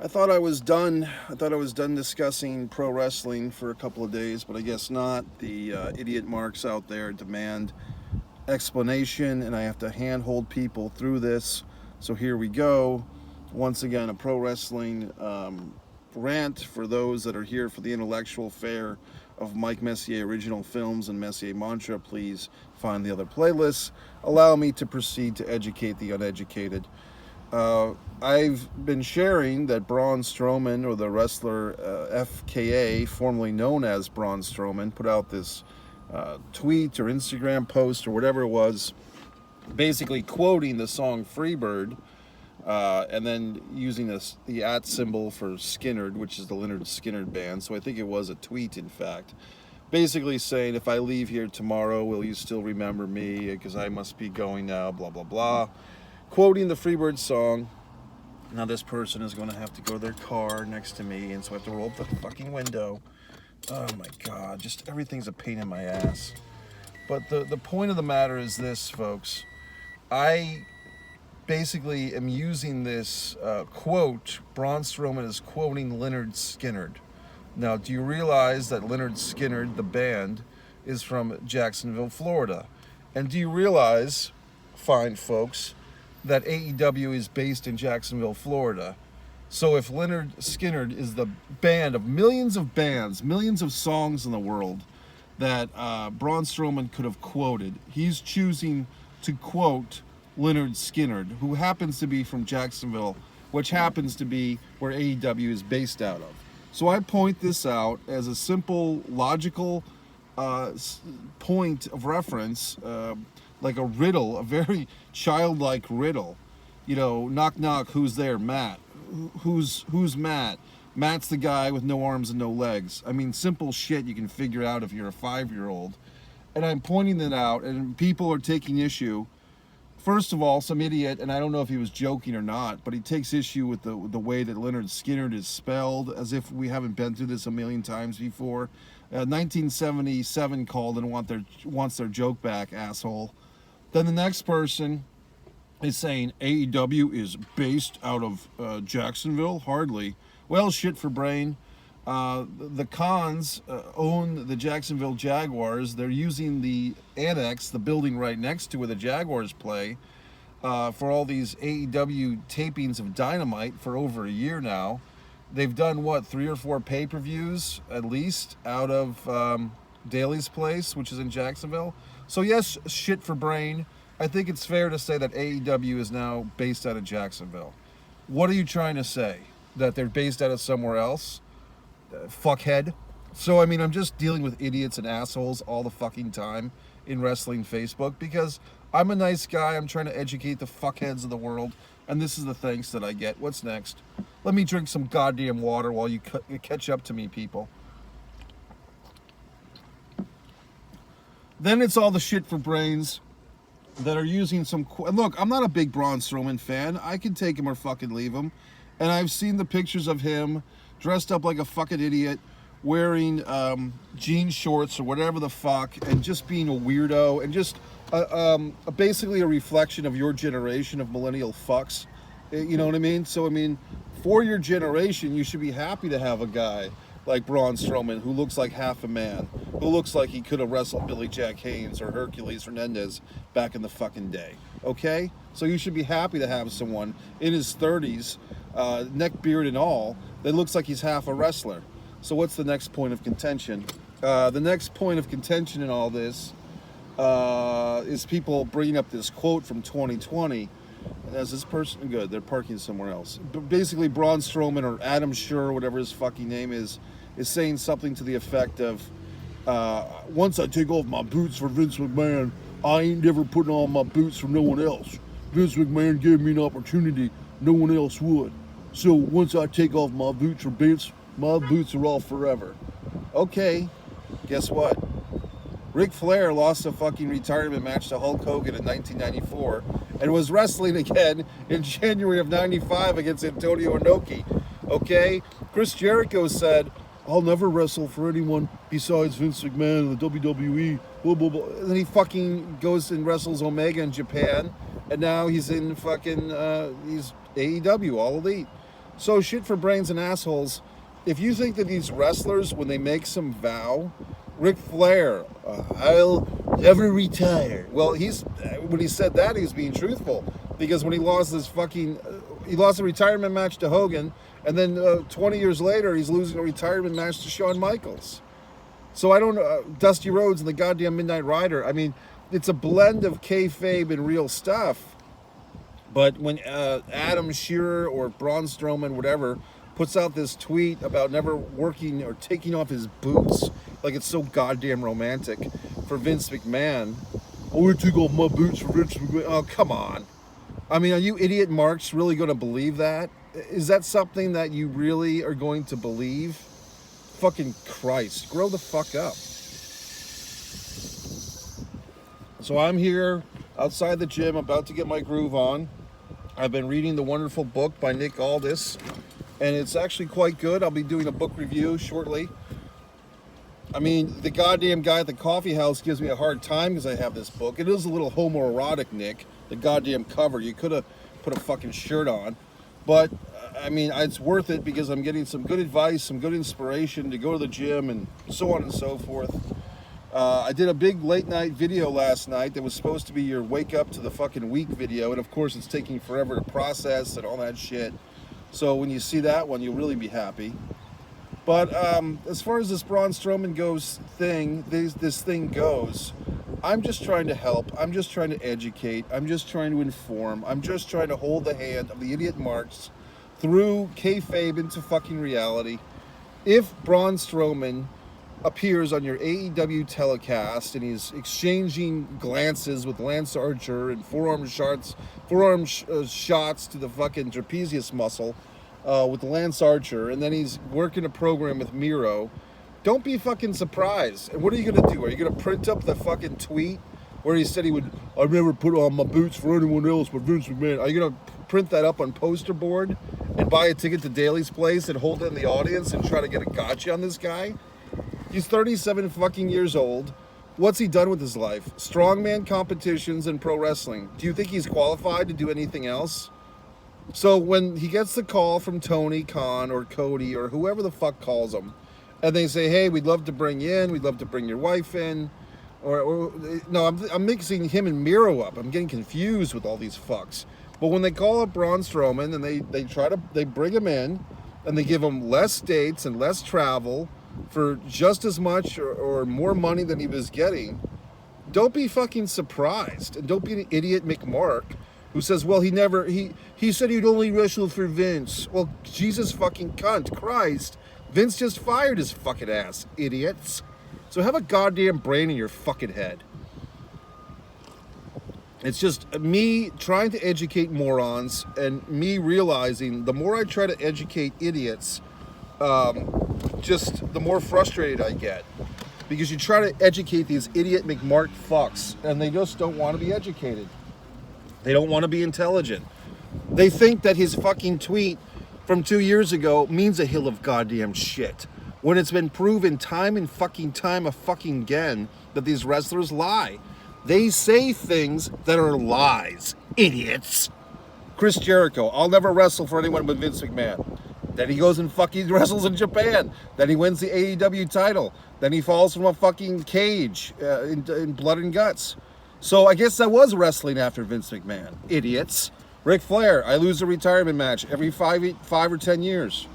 I thought I was done. I thought I was done discussing pro wrestling for a couple of days, but I guess not. The idiot marks out there demand explanation, and I have to handhold people through this. So here we go. Once again, a pro wrestling rant for those that are here for the intellectual fare of Mike Messier original films and Messier mantra. Please find the other playlists. Allow me to proceed to educate the uneducated. I've been sharing that Braun Strowman, or the wrestler FKA, formerly known as Braun Strowman, put out this tweet or Instagram post or whatever it was, basically quoting the song Freebird, and then using the @ symbol for Skinnerd, which is the Leonard Skinnerd band. So I think it was a tweet, in fact. Basically saying, if I leave here tomorrow, will you still remember me? Because I must be going now, blah, blah, blah. Quoting the Freebird song. Now this person is going to have to go to their car next to me, and so I have to roll up the fucking window. Oh my God, just everything's a pain in my ass. But the point of the matter is this, folks. I basically am using this quote. Braun Strowman is quoting Leonard Skinnerd. Now, do you realize that Leonard Skinnerd, the band, is from Jacksonville, Florida? And do you realize, fine folks, that AEW is based in Jacksonville, Florida? So if Leonard Skinnerd is the band of millions of bands, millions of songs in the world that Braun Strowman could have quoted, he's choosing to quote Leonard Skinnerd, who happens to be from Jacksonville, which happens to be where AEW is based out of. So I point this out as a simple, logical point of reference, like a riddle, a very childlike riddle. You know, knock knock, who's there? Matt. Who's Matt? Matt's the guy with no arms and no legs. I mean, simple shit you can figure out if you're a 5-year-old. And I'm pointing that out, and people are taking issue. First of all, some idiot, and I don't know if he was joking or not, but he takes issue with the way that Leonard Skinnerd is spelled, as if we haven't been through this a million times before. 1977 called and wants their joke back, asshole. Then the next person is saying AEW is based out of Jacksonville? Hardly. Well, shit for brain. The Cons own the Jacksonville Jaguars. They're using the annex, the building right next to where the Jaguars play, for all these AEW tapings of Dynamite for over a year now. They've done, what, 3 or 4 pay-per-views, at least, out of Daly's Place, which is in Jacksonville. So yes, shit for brain. I think it's fair to say that AEW is now based out of Jacksonville. What are you trying to say? That they're based out of somewhere else? Fuckhead. So, I mean, I'm just dealing with idiots and assholes all the fucking time in wrestling Facebook, because I'm a nice guy. I'm trying to educate the fuckheads of the world, and this is the thanks that I get. What's next? Let me drink some goddamn water while you catch up to me, people. Then it's all the shit for brains that are using some... Look, I'm not a big Braun Strowman fan. I can take him or fucking leave him. And I've seen the pictures of him dressed up like a fucking idiot, wearing jean shorts or whatever the fuck, and just being a weirdo, and just basically a reflection of your generation of millennial fucks. You know what I mean? So, I mean, for your generation, you should be happy to have a guy like Braun Strowman, who looks like half a man, who looks like he could have wrestled Billy Jack Haynes or Hercules Hernandez back in the fucking day, okay? So you should be happy to have someone in his 30s, neck, beard, and all, that looks like he's half a wrestler. So what's the next point of contention? The next point of contention in all this is people bringing up this quote from 2020. And as this person, good, they're parking somewhere else. But basically, Braun Strowman, or Adam Scherr, whatever his fucking name is saying something to the effect of, once I take off my boots for Vince McMahon, I ain't never putting on my boots for no one else. Vince McMahon gave me an opportunity no one else would. So once I take off my boots for Vince, my boots are off forever. Okay, guess what? Ric Flair lost a fucking retirement match to Hulk Hogan in 1994 and was wrestling again in January of 95 against Antonio Inoki. Okay? Chris Jericho said, I'll never wrestle for anyone besides Vince McMahon and the WWE. Blah, blah, blah. And then he fucking goes and wrestles Omega in Japan. And now he's in fucking, he's AEW, All Elite. So shit for brains and assholes. If you think that these wrestlers, when they make some vow, Ric Flair, I'll never retire. Well, when he said that, he was being truthful, because when he lost he lost a retirement match to Hogan, and then 20 years later, he's losing a retirement match to Shawn Michaels. So I don't Dusty Rhodes and the goddamn Midnight Rider. I mean, it's a blend of kayfabe and real stuff. But when Adam Shearer or Braun Strowman, whatever, puts out this tweet about never working or taking off his boots, like it's so goddamn romantic, for Vince McMahon. Oh, we took off my boots for Vince McMahon. Oh, come on. I mean, are you idiot marks really going to believe that? Is that something that you really are going to believe? Fucking Christ, grow the fuck up. So I'm here outside the gym, about to get my groove on. I've been reading the wonderful book by Nick Aldis, and it's actually quite good. I'll be doing a book review shortly. I mean, the goddamn guy at the coffee house gives me a hard time because I have this book. It is a little homoerotic, Nick, the goddamn cover. You could have put a fucking shirt on. But, I mean, it's worth it because I'm getting some good advice, some good inspiration to go to the gym and so on and so forth. I did a big late night video last night that was supposed to be your wake up to the fucking week video, and of course it's taking forever to process and all that shit. So when you see that one, you'll really be happy. But as far as this Braun Strowman this thing goes, I'm just trying to help. I'm just trying to educate. I'm just trying to inform. I'm just trying to hold the hand of the idiot marks through kayfabe into fucking reality. If Braun Strowman appears on your AEW telecast and he's exchanging glances with Lance Archer and forearm shots to the fucking trapezius muscle with Lance Archer, and then he's working a program with Miro, don't be fucking surprised. And what are you gonna do? Are you gonna print up the fucking tweet where he said I've never put on my boots for anyone else but Vince McMahon? Are you gonna print that up on poster board and buy a ticket to Daly's place and hold it in the audience and try to get a gotcha on this guy? He's 37 fucking years old. What's he done with his life? Strongman competitions and pro wrestling. Do you think he's qualified to do anything else? So when he gets the call from Tony Khan or Cody or whoever the fuck calls him, and they say, hey, we'd love to bring you in, we'd love to bring your wife in, no, I'm mixing him and Miro up. I'm getting confused with all these fucks. But when they call up Braun Strowman and they bring him in, and they give him less dates and less travel for just as much or more money than he was getting, don't be fucking surprised. And don't be an idiot McMark who says, well, he said he'd only wrestle for Vince. Well, Jesus fucking cunt, Christ. Vince just fired his fucking ass, idiots. So have a goddamn brain in your fucking head. It's just me trying to educate morons and me realizing the more I try to educate idiots, just the more frustrated I get. Because you try to educate these idiot McMark fucks and they just don't want to be educated. They don't want to be intelligent. They think that his fucking tweet from 2 years ago means a hill of goddamn shit, when it's been proven time and fucking time again that these wrestlers lie. They say things that are lies, idiots. Chris Jericho, I'll never wrestle for anyone but Vince McMahon. Then he goes and fucking wrestles in Japan. Then he wins the AEW title. Then he falls from a fucking cage in blood and guts. So I guess that was wrestling after Vince McMahon. Idiots. Ric Flair, I lose a retirement match every 5 or 10 years.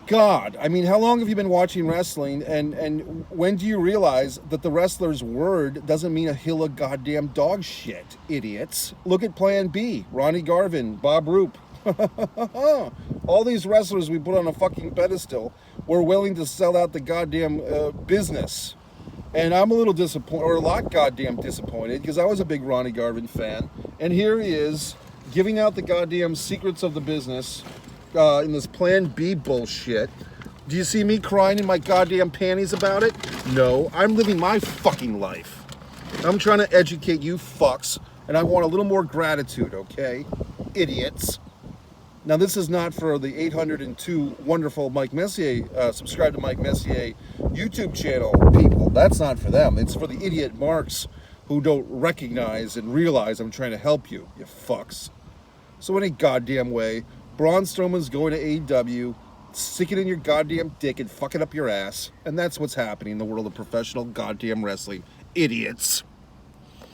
God, I mean, how long have you been watching wrestling, and when do you realize that the wrestler's word doesn't mean a hill of goddamn dog shit, idiots? Look at Plan B, Ronnie Garvin, Bob Roop. All these wrestlers we put on a fucking pedestal were willing to sell out the goddamn business. And I'm a little disappointed, or a lot goddamn disappointed, because I was a big Ronnie Garvin fan. And here he is, giving out the goddamn secrets of the business in this Plan B bullshit. Do you see me crying in my goddamn panties about it? No, I'm living my fucking life. I'm trying to educate you fucks, and I want a little more gratitude, okay? Idiots. Now, this is not for the 802 wonderful Mike Messier, subscribe to Mike Messier YouTube channel people. That's not for them. It's for the idiot marks who don't recognize and realize I'm trying to help you, you fucks. So any goddamn way, Braun Strowman's going to AEW, stick it in your goddamn dick and fuck it up your ass. And that's what's happening in the world of professional goddamn wrestling. Idiots.